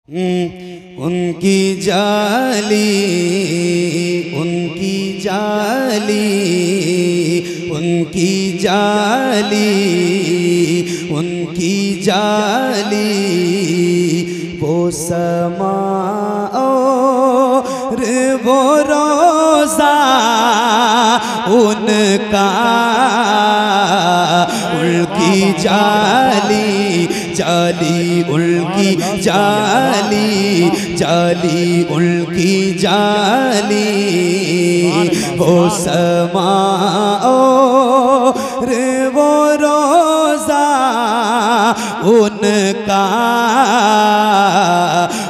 उनकी जाली, उनकी जाली, उनकी जाली, उनकी जाली, वो समा और वो रोज़ा उनका, उनकी जाली, जाली उनकी जाली, जाली उनकी जाली, वो समा और वो रोज़ा उनका,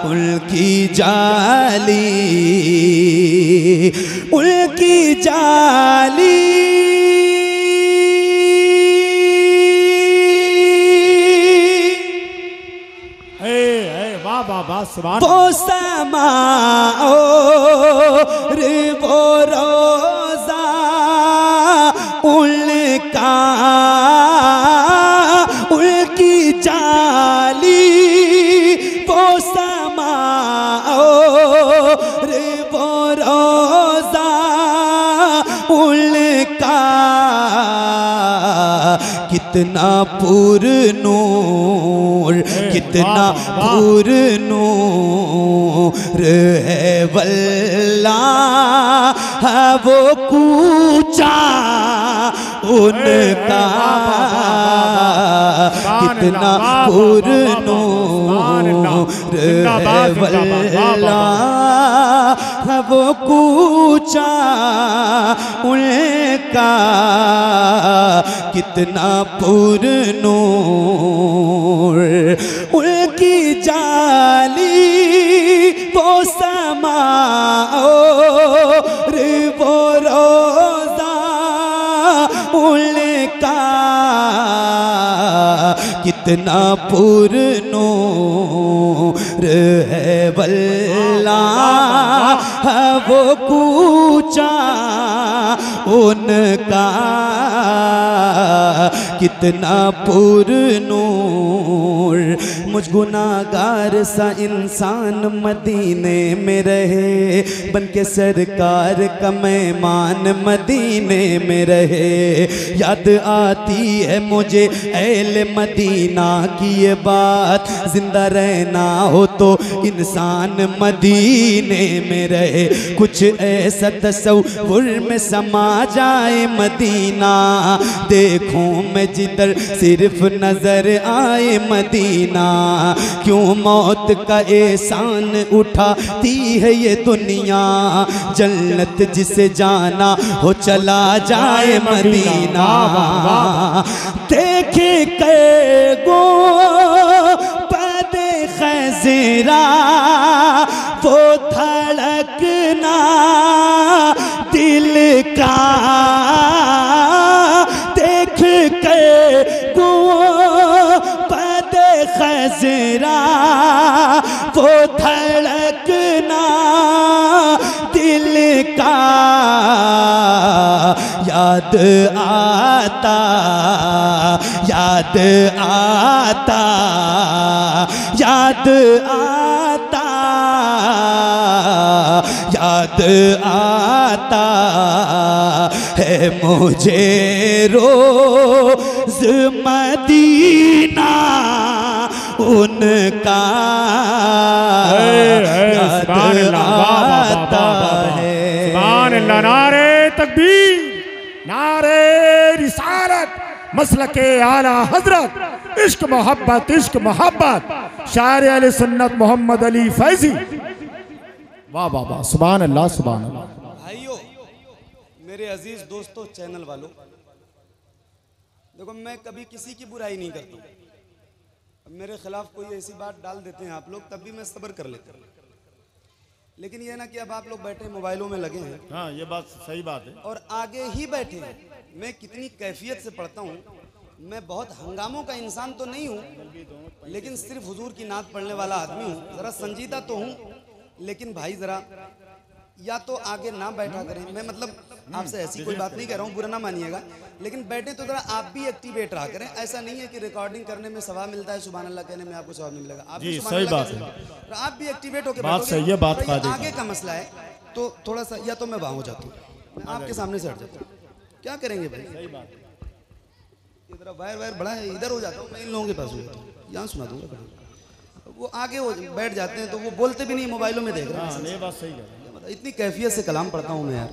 उनकी जाली, उनकी जाली, वो समा और वो रोज़ा उनका, उनकी जाली, वो समा और वो रोज़ा उनका, कितना पुरनूर, कितना पुरनूर है वल्लाह वो कूचा उनका, कितना पुरनूर है वल्लाह वो कूचा उनका, कितना पुरनूर, उनकी जाली, वो समा और वो रोज़ा उनका, कितना पुरनूर है वल्लाह वो कूचा उनका, कितना पुरनूर। मुझ गुनाहगार सा इंसान मदीने में रहे, बन के सरकार का मेहमान मदीने में रहे, याद आती है मुझे अहले मदीना की ये बात, जिंदा रहना हो तो इंसान मदीने में रहे, कुछ ऐसा तसव्वुर में समा जाए मदीना, देखूं मैं जिधर सिर्फ नजर आए मदीना, क्यों मौत का एहसान उठाती है ये दुनिया, जन्नत जिसे जाना हो चला जाए मदीना, देखे के गो पदे खज़रा वो धड़कना दिल का, देख के गो पदे खज़रा वो धड़कना दिल का, याद आता, याद आता, याद आता, याद आता है मुझे रोज़ मदीना उनका, याद आता है। सुभान अल्लाह, नारे तकबीर, नारे रिसालत, मसलके आला हजरत, इश्क मोहब्बत, इश्क मोहब्बत, शायर अहले सुन्नत मोहम्मद अली फैजी। वाह वाह वाह, सुभान अल्लाह, सुभान अल्लाह। भाइयों, मेरे अजीज दोस्तों, चैनल वालों, देखो मैं कभी किसी की बुराई नहीं करता हूँ, मेरे खिलाफ कोई ऐसी बात डाल देते हैं आप लोग तब भी मैं सब्र कर लेता हूँ, लेकिन ये ना कि अब आप लोग बैठे मोबाइलों में लगे हैं, हाँ ये बात सही बात है, और आगे ही बैठे हैं। मैं कितनी कैफियत से पढ़ता हूँ, मैं बहुत हंगामों का इंसान तो नहीं हूँ, लेकिन सिर्फ हुजूर की नात पढ़ने वाला आदमी हूँ, ज़रा संजीदा तो हूँ, लेकिन भाई ज़रा या तो आगे ना बैठा करें, मैं मतलब आपसे ऐसी कोई बात नहीं कह रहा हूँ, बुरा ना मानिएगा, लेकिन बैठे तो जरा आप भी एक्टिवेट रहा करें। ऐसा नहीं है कि रिकॉर्डिंग करने में सवाब मिलता है, सुभान अल्लाह कहने में आपको सवाब नहीं मिलेगा। आप जी सही बात है, आप भी एक्टिवेट होकर बात सही है, बात आगे का मसला है तो थोड़ा सा, या तो मैं वहाँ हो जाता हूँ, मैं आपके सामने से हट जाता हूँ, क्या करेंगे भाई। सही बात है, इधर वायर बड़ा है, इधर हो जाता हूँ मैं, इन लोगों के पास हो जाता हूँ, यहाँ सुना दूंगा। वो आगे हो बैठ जाते हैं तो वो बोलते भी नहीं, मोबाइलों में देख रहे हैं। ये बात सही है, इतनी कैफियत से कलाम पढ़ता हूँ मैं यार।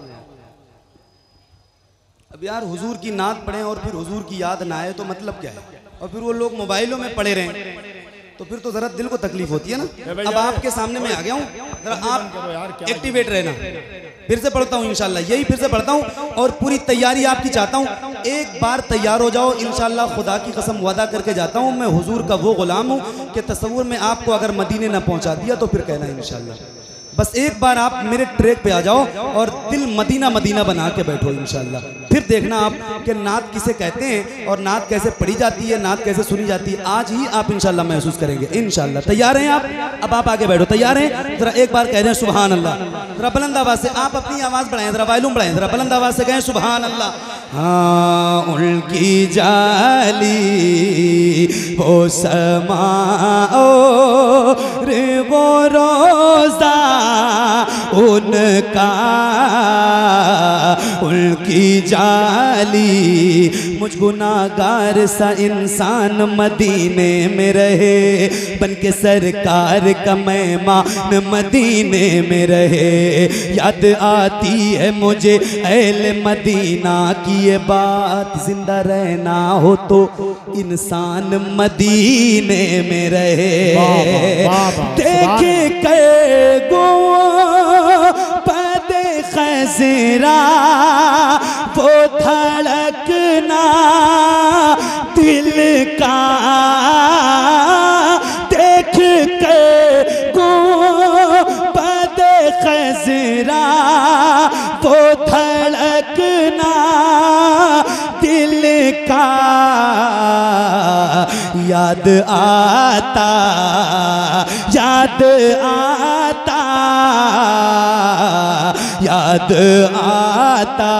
अब यार हुजूर की नात पढ़ें और फिर हुजूर की याद ना आए तो मतलब क्या है, और फिर वो लोग मोबाइलों में पड़े रहें तो फिर तो जरा दिल को तकलीफ होती है ना। अब आपके सामने मैं आ गया हूँ, जरा आप एक्टिवेट रहना। फिर से पढ़ता हूँ इंशाल्लाह, यही फिर से पढ़ता हूँ और पूरी तैयारी आपकी चाहता हूँ। एक बार तैयार हो जाओ इंशाल्लाह, खुदा की कसम वादा करके जाता हूँ, मैं हुजूर का वो गुलाम हूँ कि तसव्वुर में आपको अगर मदीने ना पहुँचा दिया तो फिर कहना इंशाल्लाह। बस एक बार आप मेरे ट्रैक पे आ जाओ और दिल मदीना मदीना बना के बैठो इंशाल्लाह। फिर देखना आप कि नात किसे कहते हैं और नात कैसे पढ़ी जाती है, नात कैसे सुनी जाती है, आज ही आप इंशाल्लाह महसूस करेंगे इंशाल्लाह। तैयार हैं आप? अब आप आगे बैठो, तैयार हैं? जरा एक बार कह दें सुभान अल्लाह, जरा बुलंद आवाज से, आप अपनी आवाज बढ़ाएं, जरा वॉल्यूम बढ़ाएं, जरा बुलंद आवाज से कहें सुभान अल्लाह। हाँ उनकी जाली हो समाओ रे वो रोजा उनका, उनकी जाली मुझ गुनाहगार सा इंसान मदीने में रहे, बन के सरकार का मेहमान मदीने में रहे। याद आती है मुझे अहले मदीना की ये बात, जिंदा रहना हो तो इंसान मदीने में रहे। देखे के गो पदे खज़रा वो धड़कना दिल का, देख के गो पदे खज़रा वो धड़कना दिल का, याद आता याद आता याद आता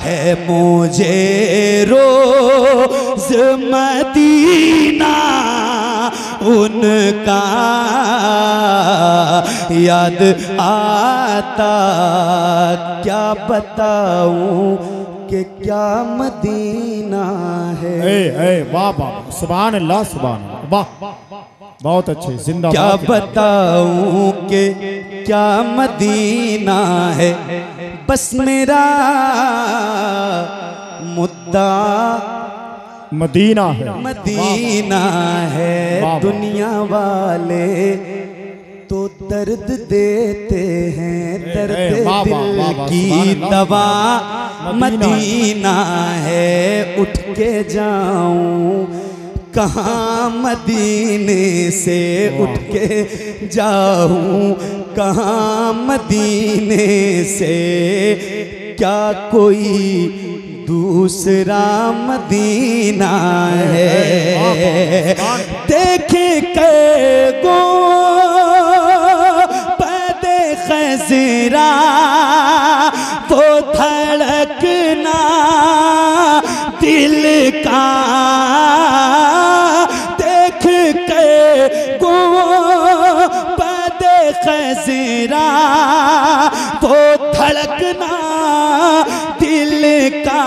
है मुझे रोज़ मदीना उनका, याद आता क्या बताऊं कि क्या मदीना है। वाह वाह सुभान अल्लाह, सुभान अल्लाह, वाह बहुत अच्छे, जिंदाबाद। क्या बताऊं कि क्या मदीना है, बस मेरा मुद्दा मदीना है, मदीना है। दुनिया वाले तो दर्द देते हैं, दर्द दिल की दवा मदीना है। उठ के जाऊं कहाँ मदीने से, उठ के जाऊं कहाँ मदीने से, क्या कोई दूसरा मदीना है। देखे के गो पदे खज़रा वो धड़कना दिल का, देख के गो पदे खज़रा वो धड़कना दिल का,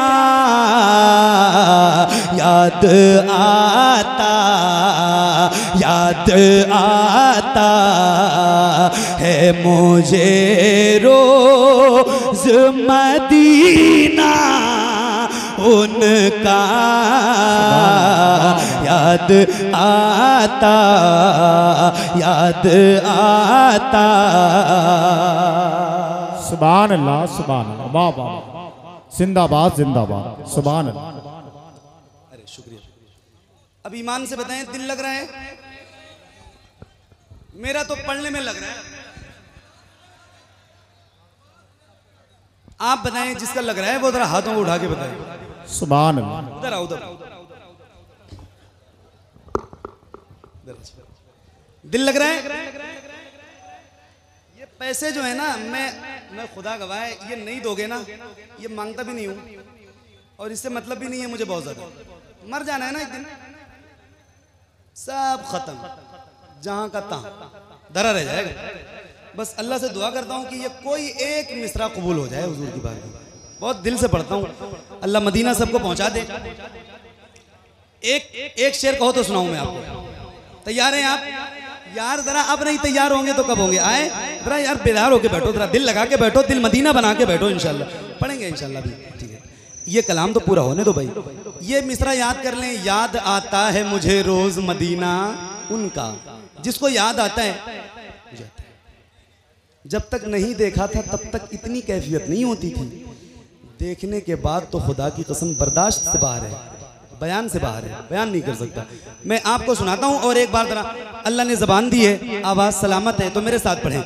याद आता याद आता है मुझे रोज़ मदीना उनका, याद आता याद आता। सुभान अल्लाह, सुभान अल्लाह, वाह वाह, जिंदाबाद जिंदाबाद, सुभान अल्लाह। अरे शुक्रिया। अब ईमान से बताएं, दिल लग रहा है? मेरा तो पढ़ने में लग रहा है। आप बताएं जिसका लग रहा है वो जरा हाथों को उठा के बताएं। सुभान अल्लाह। उधर आओ, उधर दिल लग रहा है? ये पैसे जो है ना, मैं खुदा गवाह है, ये नहीं दोगे ना, ये मांगता भी नहीं हूँ और इससे मतलब भी नहीं है मुझे बहुत ज्यादा। मर जाना है ना एक दिन, सब खत्म, जहां का तहां धरा रह जाएगा। बस अल्लाह से दुआ करता हूँ कि ये कोई एक मिसरा कबूल हो जाए हुजूर की बात में, बहुत दिल से पढ़ता हूँ। अल्लाह मदीना सबको पहुंचा दे। एक शेर कहो तो सुनाऊं मैं आपको। तैयार हैं आप? यार जरा अब नहीं तैयार होंगे तो कब होंगे? आए जरा यार, बेदार होके बैठो, जरा दिल लगा के बैठो, दिल मदीना बना के बैठो, इंशाल्लाह पढ़ेंगे इंशाल्लाह भी। ठीक है, ये कलाम तो पूरा होने दो भाई। ये मिसरा याद कर लें। याद आता है मुझे रोज मदीना उनका, जिसको याद आता है। जब तक नहीं देखा था तब तक इतनी कैफियत नहीं होती थी, देखने के बाद तो खुदा की कसम बर्दाश्त से बाहर है, बयान से बाहर है, बयान नहीं कर सकता। मैं आपको सुनाता हूँ और एक बार जरा, अल्लाह ने जबान दी है, आवाज सलामत है, तो मेरे साथ पढ़ें।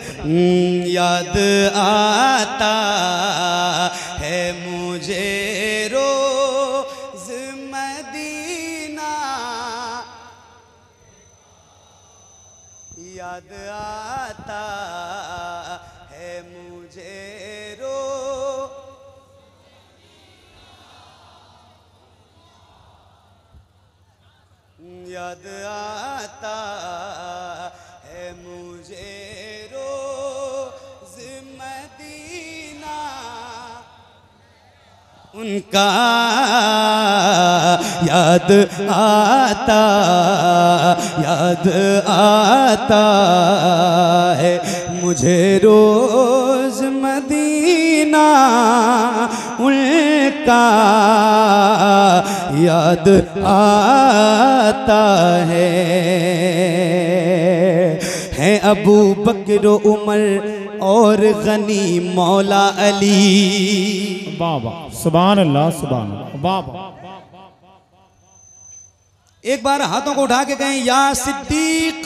याद आता है मुझे रोज मदीना, याद आता है मुझे याद आता है मुझे रोज मदीना उनका, याद आता है मुझे रोज मदीना उनका, याद आता है अबू बकर उमर और गनी मौला अली। बाबा सुभान अल्लाह, सुभान अल्लाह, बाबा। एक बार हाथों को उठा के कहें या सिद्दीक,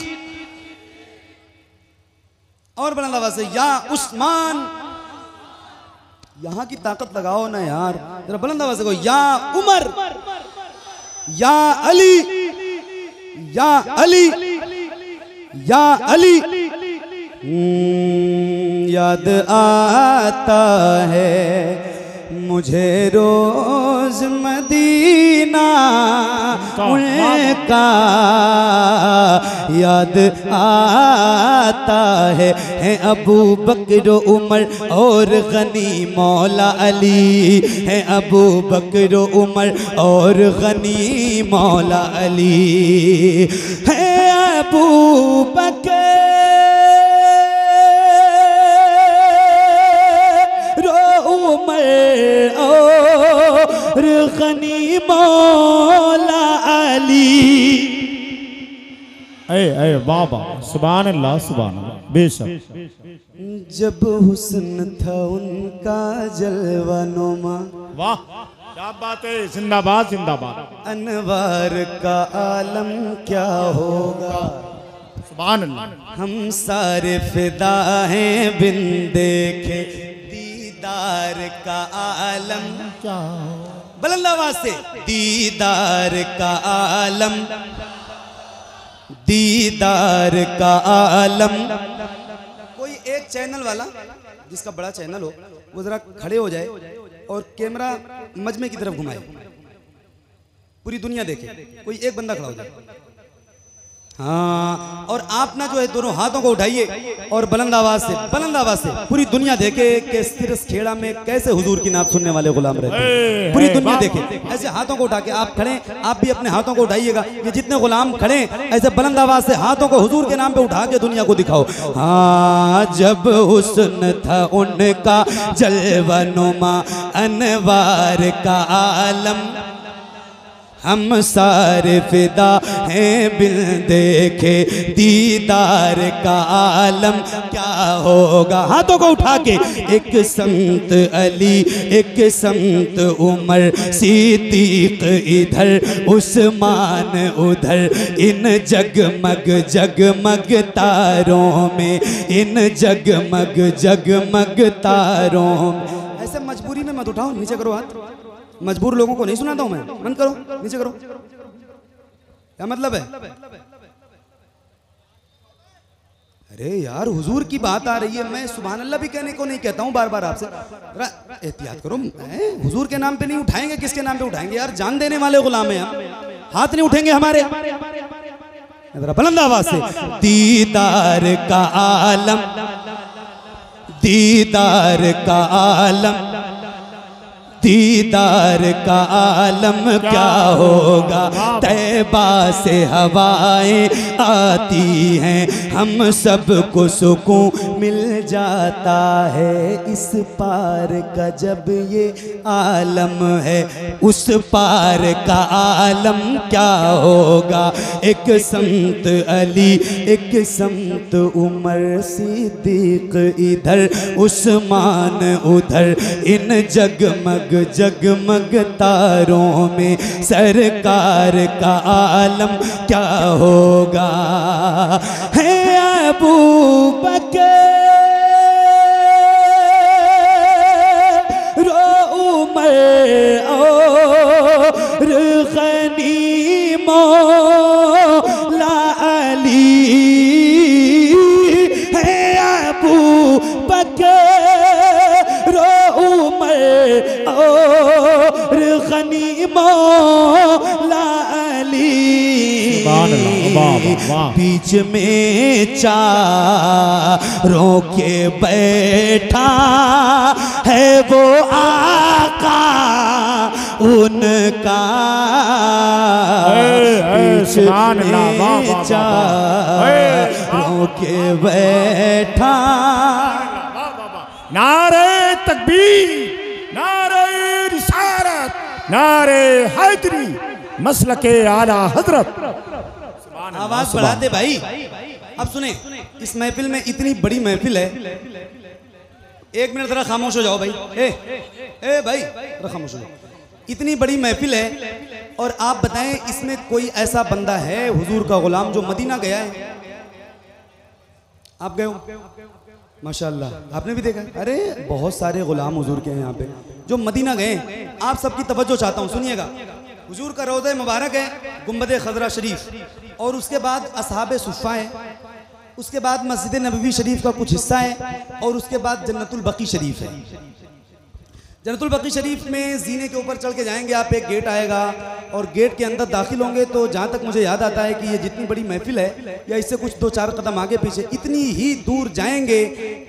और बुलंद आवाज से या उस्मान। यहां की ताकत लगाओ ना यार, जरा बुलंद आवाज से कहो या उमर, या अली, या अली, या अली। याद आता है मुझे रोज मदीना उनका, याद आता है अबू बकर उमर और गनी मौला अली, है अबू बकर उमर और गनी मौला अली, है अबू बकर और गनी मौला अली। ए बाबा सुभान अल्लाह, सुभान अल्लाह, बेशक। जब हुस्न था उनका जलवा नुमा, वाह क्या बात है, जिंदाबाद जिंदाबाद। अनवार का आलम क्या होगा, सुभान अल्लाह। हम सारे फिदा हैं बिन देखे दीदार का आलम क्या, बुलंद आवाज से दीदार का आलम, दीदार का आलम। कोई एक चैनल वाला जिसका बड़ा चैनल हो वो जरा खड़े हो जाए और कैमरा मजमे की तरफ घुमाए, पूरी दुनिया देखे, कोई एक बंदा खड़ा हो जाए। हाँ, और आप ना जो है दोनों हाथों को उठाइए और बुलंद आवाज से पूरी दुनिया देखे कि सिरस खेड़ा में कैसे हुजूर की नात सुनने वाले गुलाम रहते हैं। पूरी दुनिया देखे, ऐसे हाथों को उठा के आप खड़े, आप भी अपने हाथों को उठाइएगा। ये जितने गुलाम खड़े ऐसे बुलंद आवाज से हाथों को हुजूर के नाम पे उठा के दुनिया को दिखाओ। हाँ, जब हुस्न था उनका जलवा नुमा अनवार का आलम, हम सारे फिदा हैं बिन देखे दीदार का आलम क्या होगा। हाथों को उठा के, एक संत अली, एक संत उमर, सिद्दीक इधर उस्मान उधर, इन जगमग जगमग तारों में, इन जगमग जगमग तारों में। ऐसे मजबूरी में मत उठाओ, नीचे करो हाथ। मजबूर लोगों को नहीं सुनाता हूं मैं, बंद करो, नीचे करो। क्या मतलब है? अरे यार हुजूर की बात आ रही है, मैं सुभान अल्लाह भी कहने को नहीं कहता हूँ बार बार आपसे, एहतियात करो। हुजूर के नाम पे नहीं उठाएंगे, किसके नाम पे उठाएंगे यार? जान देने वाले गुलाम हैं हम, हाथ नहीं उठेंगे हमारे। जरा बुलंद आवाज से, दीदार का आलम, दीदार का आलम, दीदार का आलम क्या होगा। तैबा से हवाएं आती हैं, हम सबको सुकून मिल जाता है। इस पार का जब ये आलम है, उस पार का आलम क्या होगा। एक संत अली, एक संत उमर सिद्दीक इधर, उस्मान उधर, इन जगमग जगमग तारों में सरकार का आलम क्या होगा। है अबू बकर उमर और गनी मौला अली, है अबू बकर उमर और गनी मौला अली। बीच में चारों के बैठा है वो आका उनका। बीच में चारों के बैठा। नारे तकबीर, नारे रिसालत, नारे हैदरी, मसलके आला हजरत। आवाज बढ़ा दे भाई। अब सुने, इस महफिल में, इतनी बड़ी महफिल है, एक मिनट जरा खामोश हो जाओ भाई। ए भाई जरा खामोश हो जाओ। इतनी बड़ी महफिल है और आप बताएं इसमें कोई ऐसा बंदा है हुजूर का गुलाम जो मदीना गया है? आप गए हो? माशाल्लाह, आपने भी देखा? अरे बहुत सारे गुलाम हुजूर के हैं यहाँ पे जो मदीना गए। आप सबकी तवज्जो चाहता हूँ, सुनिएगा। हुजूर का रोज़ा मुबारक है, गुंबद खजरा शरीफ, और उसके बाद असहाबे सुफ़ा है, उसके बाद मस्जिद नबवी शरीफ का कुछ हिस्सा है, और उसके बाद जन्नतुल बकी शरीफ है। जन्नतुल बकी शरीफ में जीने के ऊपर चढ़ के जाएंगे आप, एक गेट आएगा और गेट के अंदर दाखिल होंगे तो जहाँ तक मुझे याद आता है कि ये जितनी बड़ी महफिल है या इससे कुछ 2-4 कदम आगे पीछे इतनी ही दूर जाएंगे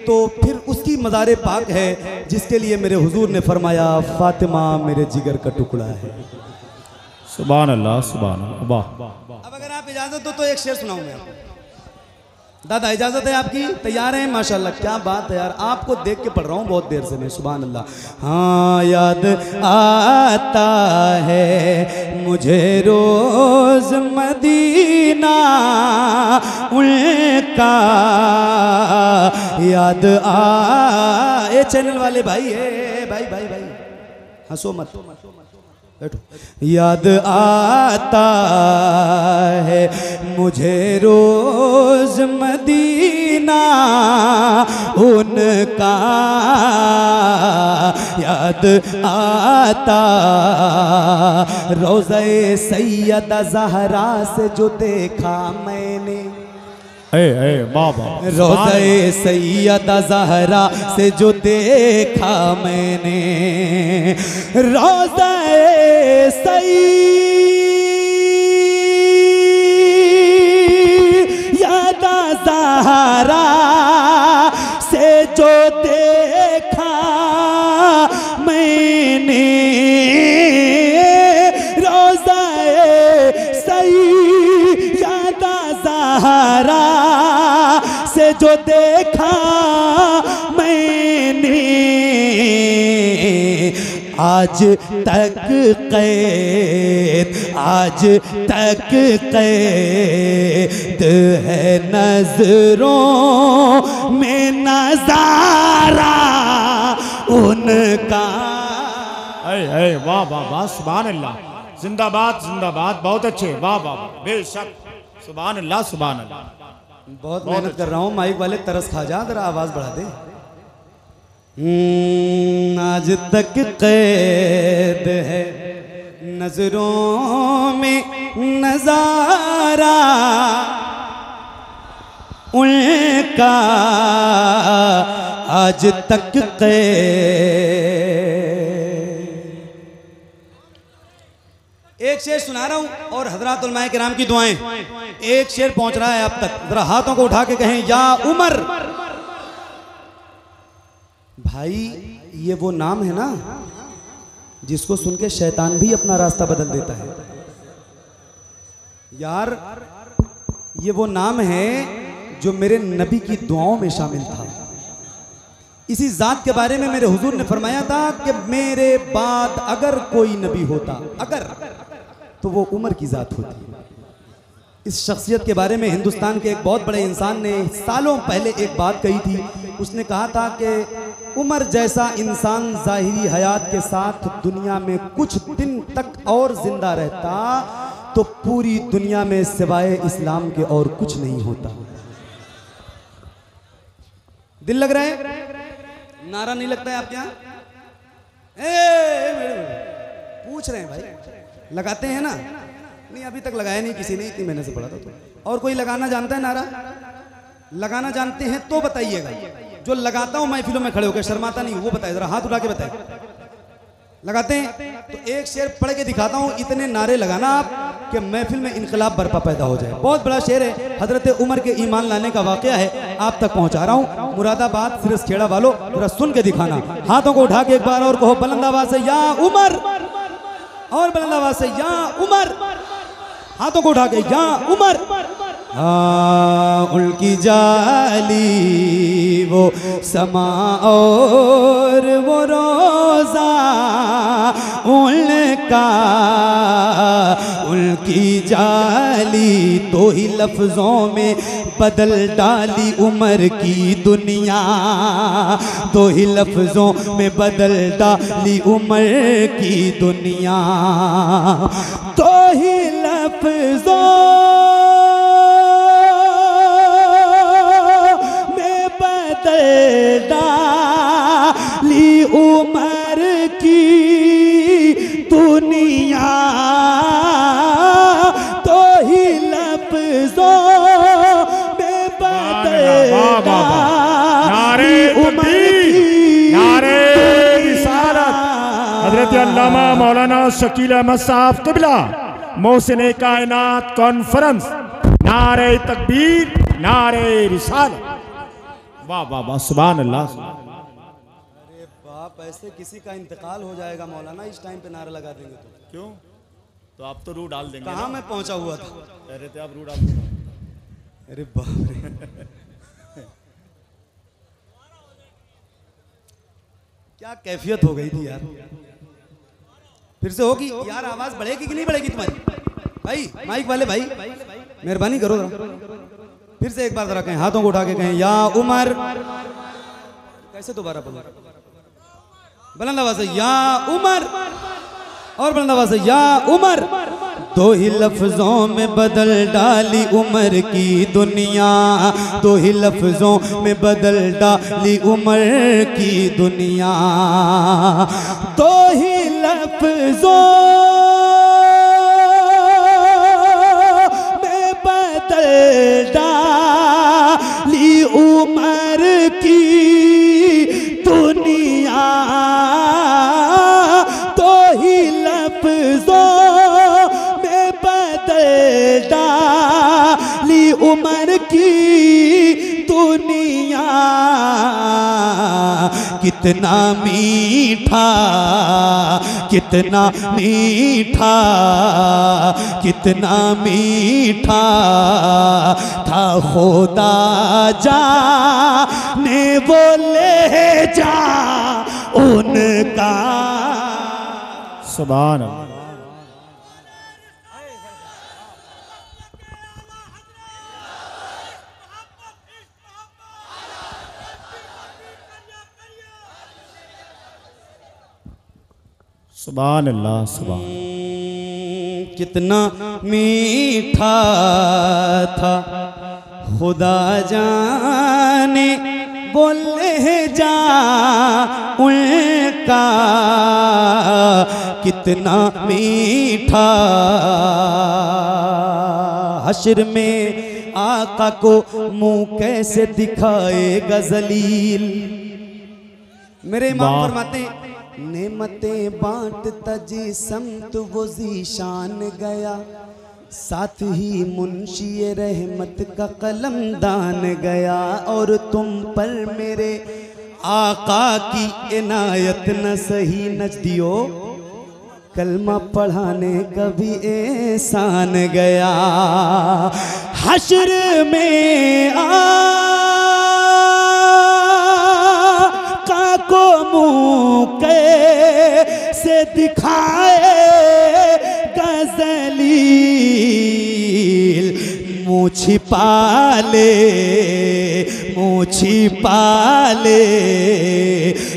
तो फिर उसकी मज़ार पाक है जिसके लिए मेरे हुजूर ने फरमाया, फातिमा मेरे जिगर का टुकड़ा है। सुभान अल्लाह, सुभान अल्लाह, वाह। अब अगर आप इजाज़त हो तो एक शेर सुनाऊं मैं आपको। दादा इजाज़त है आपकी? तैयार हैं? माशाल्लाह, क्या बात है यार, आपको देख के पढ़ रहा हूँ बहुत देर से मैं। सुभान अल्लाह। हाँ, याद आता है मुझे रोज़ मदीना उनका, याद ये चैनल वाले भाई है, भाई भाई भाई हंसो मत, बैठो। याद आता है मुझे रोज मदीना उनका, याद आता रोज़े सैयदा ज़हरा से जो देखा मैंने, रोज़े सैयदा ज़हरा से जो देखा मैंने, रोज़े सैयदा ज़हरा से जो देखा मैंने, रोज़े सैयदा ज़हरा से जो देखा मैंने, आज तक कैद, आज तक कैद है नजरों में नजारा उनका। वाह वाह वाह, सुभान अल्लाह, जिंदाबाद जिंदाबाद, बहुत अच्छे, वाह वाह, बेशक, सुभान अल्लाह, सुभान अल्लाह। बहुत मेहनत कर रहा हूँ, माइक वाले तरस खा जा, जरा आवाज बढ़ा दे। आज तक कैद है नजरों में नजारा उनका आज तक एक शेर सुना रहा हूं और हजरत उलमाए किराम की दुआएं। एक शेर पहुंच रहा है आप तक, जरा हाथों को उठा के कहें या उमर। भाई ये वो नाम है ना जिसको सुन के शैतान भी अपना रास्ता बदल देता है। यार ये वो नाम है जो मेरे नबी की दुआओं में शामिल था। इसी जात के बारे में मेरे हुजूर ने फरमाया था कि मेरे बाद अगर कोई नबी होता, अगर, तो वो उमर की जात होती। इस शख्सियत के बारे में हिंदुस्तान के एक बहुत बड़े इंसान ने सालों पहले एक बात कही थी। उसने कहा था कि उमर जैसा इंसान ज़ाहिरी हयात के साथ दुनिया में कुछ दिन तक और जिंदा रहता तो पूरी दुनिया में सिवाय इस्लाम के और कुछ नहीं होता। दिल लग रहा है? नारा नहीं लगता है आपके यहाँ? पूछ रहे हैं भाई, लगाते हैं ना? नहीं अभी तक लगाया नहीं किसी ने, इतनी महीने से पढ़ा था तो। और कोई लगाना जानता है नारा? लगाना जानते हैं तो बताइएगा। जो लगाता हूं महफिलों में खड़े होकर, शर्माता नहीं, वो बताए, जरा हाथ उठा के बताए। लगाते हैं तो एक शेर पढ़ के दिखाता हूं, इतने नारे लगाना आप कि महफिल में इनकलाब बर्पा पैदा हो जाए। बहुत बड़ा शेर है, हजरत उमर के ईमान लाने का वाकया है, आप तक पहुंचा रहा हूं। मुरादाबाद सिरसखेड़ा वालों जरा सुन के दिखाना। हाथों को उठा के एक बार और कहो बुलंद आवाज से या उमर, और बुलंद आवाज से या उमर। हाथों को उठा के या उमर। उनकी जाली वो समा और वो रोजा उनका, उनकी जाली तो ही लफ्जों में बदल डाली उमर की दुनिया, तो ही लफ्जों में बदल डाली उमर की दुनिया, तो ही लफ्जों में बदल डाली उमर की दुनिया, तो ही लफ्जों में बदल डाली उमर की। नारे रिसालत हजरत अल्लामा मौलाना शकील अहमद साहब क़िबला मोहसिन कायनात कॉन्फ्रेंस। नारे तकबीर, नारे रिसालत। वाह वाह वाह, सुभान अल्लाह। अरे बाप, ऐसे किसी का इंतकाल हो जाएगा मौलाना, इस टाइम पे नारा लगा देंगे तो? क्यों? तो आप तो रूह डाल देंगे। कहाँ मैं पहुंचा हुआ था? कह रहे थे आप रूह डाल देंगे। अरे बाप रे क्या कैफियत हो गई थी यार। फिर से होगी यार, आवाज बढ़ेगी कि नहीं बढ़ेगी तुम्हारी? भाई माइक वाले भाई मेहरबानी करो जरा, फिर से एक बार जरा कहें, हाथों को उठा के कहें या उमर। कैसे दोबारा बोलो? बुलंद आवाज से या उमर, और बुलंद आवाज से या उमर। दो ही लफ्जों में बदल डाली उमर की दुनिया, दो ही लफ्जों में बदल डाली उमर की दुनिया, दो ही लफ्जों में बदल डाली उमर की दुनिया, दो ही लफ्जों में बदल डाली उमर की दुनिया। कितना मीठा, कितना मीठा, कितना मीठा था खुदा जाने वो ले जा उनका। सुभान अल्लाह। सुभान अल्लाह। सुभान। कितना मीठा था खुदा जाने बोले जा उनका, कितना मीठा। हश्र में आका को मुंह कैसे दिखाएगा जलील। मेरे इमाम फरमाते नेमतें बांटता जी समत वो ज़ीशान गया, साथ ही मुंशी रहमत का कलमदान गया। और तुम पर मेरे आका की इनायत न सही नजदियो, कलमा पढ़ाने का भी एहसान गया। हश्र में आका को मुँह कैसे दिखाए गजलील, मुँह छिपा ले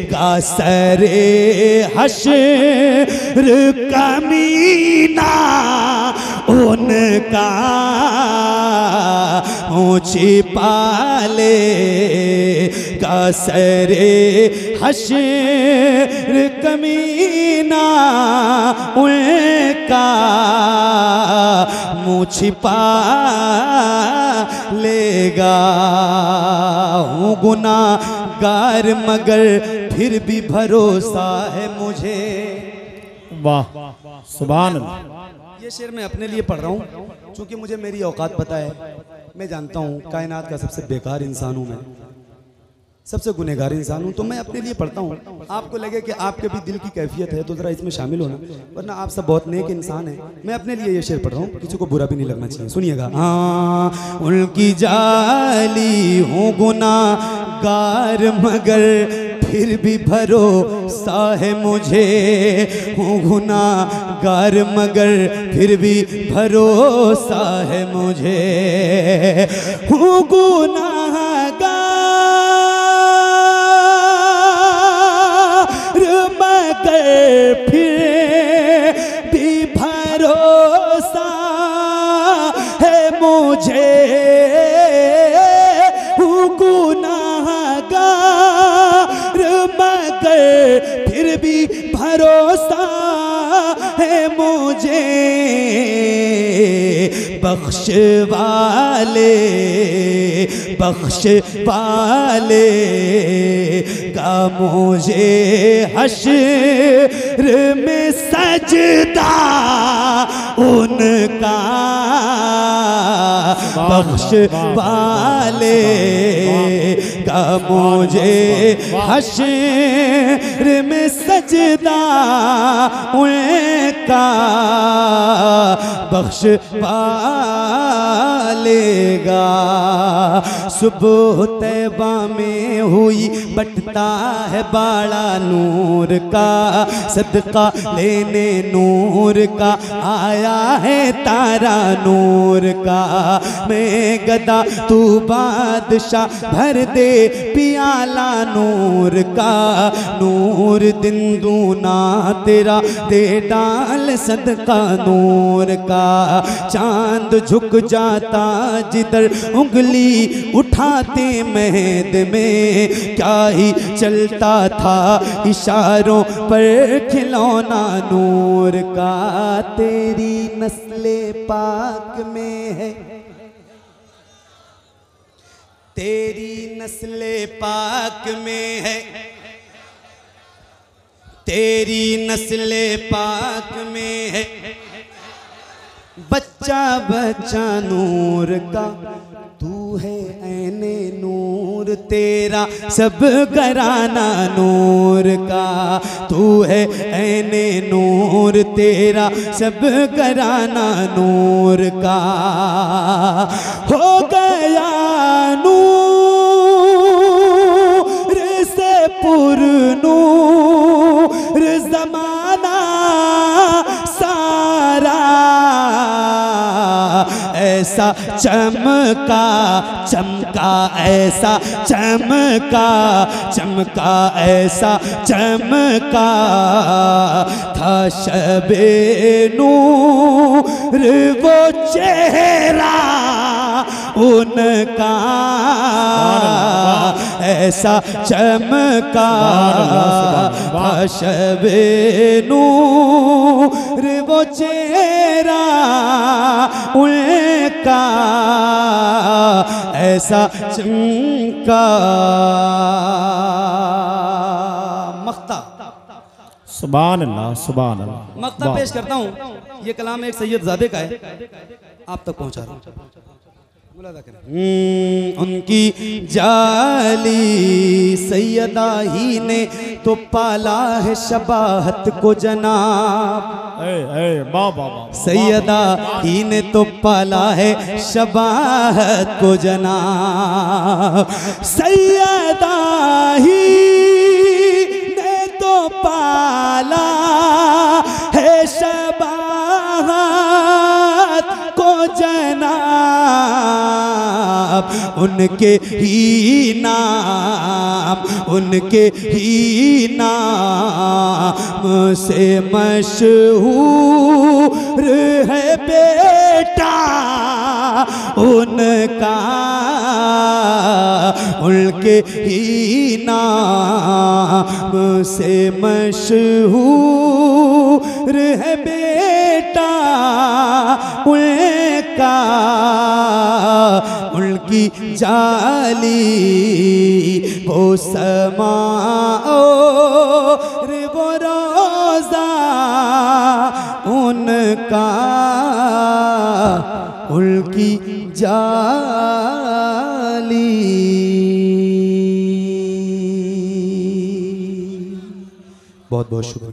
का सरे हश्र कमीना उनका, मुँह छिपा ले का सरे हश्र कमीना उनका, मुँह छिपा लेगा। हूँ गुनाहगार मगर फिर भी भरोसा है मुझे। वाह सुभान अल्लाह। ये शेर मैं अपने लिए पढ़ रहा हूँ क्योंकि मुझे मेरी औकात पता है। मैं जानता हूँ कायनात का सबसे बेकार इंसान हूँ मैं, सबसे गुनहगार इंसान हूँ, तो मैं अपने लिए पढ़ता हूँ। आपको लगे कि आपके भी दिल की कैफियत है तो ज़रा इसमें शामिल होना, वरना आप सब बहुत नेक इंसान हैं। मैं अपने लिए ये शेर पढ़ रहा हूँ, किसी को बुरा भी नहीं लगना चाहिए। सुनिएगा। हाँ उनकी जाली हूँ गुनाहगार मगर फिर भी भरोसा है मुझे, हूँ गुनाहगार मगर फिर भी भरोसा है मुझे, हूँ गुनाहगार मगर फिर भी भरोसा है मुझे, हूँ गुनाहगार मगर फिर भी भरोसा है मुझे। बख्श वाले का मुझे हश्र में सजदा उनका, बख्श वाले का मुझे हश्र में सजदा उनका, बख्श पालेगा। सुबह तैबा में हुई बटता है बाड़ा नूर का, सदका लेने नूर का आया है तारा नूर का। मैं गदा तू बादशाह भर दे पियाला नूर का, नूर दिन दूना तेरा दे डाल सदका नूर का। चांद झुक जाता जिधर उंगली उठाते महद में, क्या ही चलता था इशारों पर खिलौना नूर का। तेरी नस्ले पाक में है, तेरी नस्ले पाक में है, तेरी नस्ले पाक में है, बच्चा बच्चा नूर का। तू है ऐने नूर तेरा सब घराना नूर का, तू है ऐने नूर तेरा सब घराना नूर का। हो गया नूर से पुरनूर जमाना सारा, ऐसा चमका चमका ऐसा चमका चमका ऐसा चमका था शबे नूर वो चेहरा उनका, ऐसा चमका था शबे नूर वो चेहरा उनका, ऐसा चमका। मख्ता सुभान अल्लाह, सुभान अल्लाह। मख्ता पेश करता हूँ, ये कलाम एक सैयद ज़ादे का है, आप तक पहुँचा रहा हूँ। उनकी जाली सैयदा ही ने तो पाला है शबाहत को जनाब, सैयदा ही ने तो पाला है शबाहत को जनाब, सैयदा ही ने तो पाला है शबाहत को जनाब, उनके ही नाम, उनके ही नाम से मशहूर है बेटा उनका, उनके ही नाम से मशहूर है बेटा उनका, उनकी जाली वो समा और वो रोज़ा उनका, उनकी जाली। बहुत बहुत शुक्रिया।